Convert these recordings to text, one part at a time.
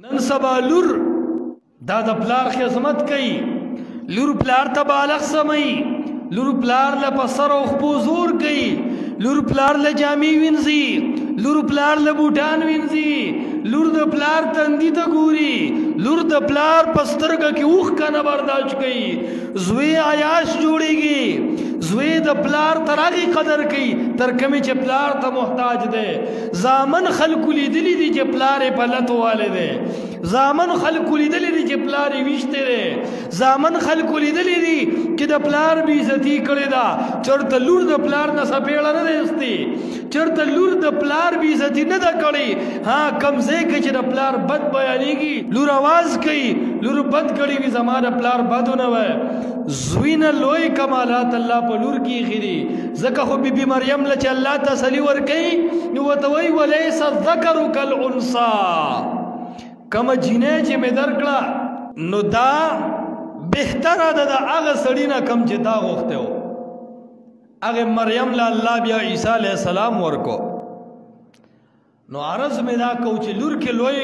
نن سبا لور دا د پلار خدمت کوي، لور پلار ته بالغ سمي، لور پلار له پسر او خپو زور کوي، لور پلار له جامې وینځي، لور پلار له بوټان وینځي، لور د پلار تندي ته ګوري، لور د پلار پسترګه کې اوخ کنه برداشت کوي، زوی عیاش جوړیږي، زوی د پلار تراغي قدر کوي تر کمی چې پلار ته محتاج دی. زامن خلکو لیدلی دي چې پلار یې په لتو والی دی، زامن خلکو لیدلی دي چې پلار یې ویشتی دی، زامن خلکو لیدلی دي چې د پلار بې عزتي کړې ده. چېرته لور د پلار نه څپېړه نه دی ایستې، چېرته لور د پلار بې عزتي نه ده کړې. ها کوم ځای کې چې د پلار بد بیانېږي لور اواز کوي، لور بد کړي وي زما د پلار بد ونه وی. زوی نه لوی کمالات الله په لور کې ایښي دي. ځکه خو بي بي مریم له چې الله تسلي ورکوي نو ورته وایي ولیس الذکر کالانثی، کومه جینۍ چې مې درکړه نو دا بهتره ده د هغه سړي نه کم چې تا غوښتی و. هغې مریم له الله بیا عیسی علیه السلام ورکو. نو عرض مې دا کو چې لور کې لوی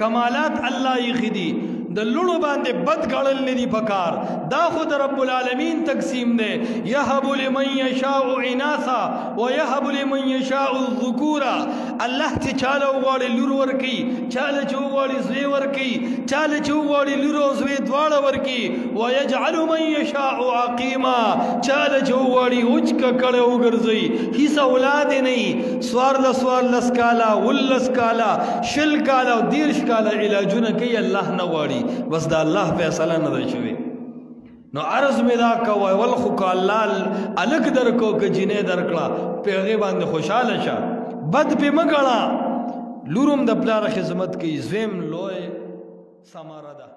کمالات الله ایښي دي، د لونو باندې بد ګړل نه دي پکار. دا خو د رب العالمین تقسیم دی، یهب لمن یشاء اناثا ویهب لمن یشاء الذکورا. الله چې چاله وغواړي لور ورکوي، چاله چې وغواړي زوی ورکوي، چاله چې وغواړي لور او زوی دواړه ورکوي. ویجعل من یشاء عقیما، چاله چې وغواړي اوچ ککړه وګرځوي، هیڅ اولاد یې نه، څوارلس کاله، 19 کاله، 20 کاله او 30 کاله علاجونه کوي، الله نه غواړي، بس دا الله فیصله نه ده شوې. نو عرض مې دا کوه ول خو که الله الک درکو که جینۍ درکړه په هغې باندې خوشحاله شه، بد پې مه ګڼه. لور هم د پلار خدمت کوي، زوی هم لوی ثمره ده.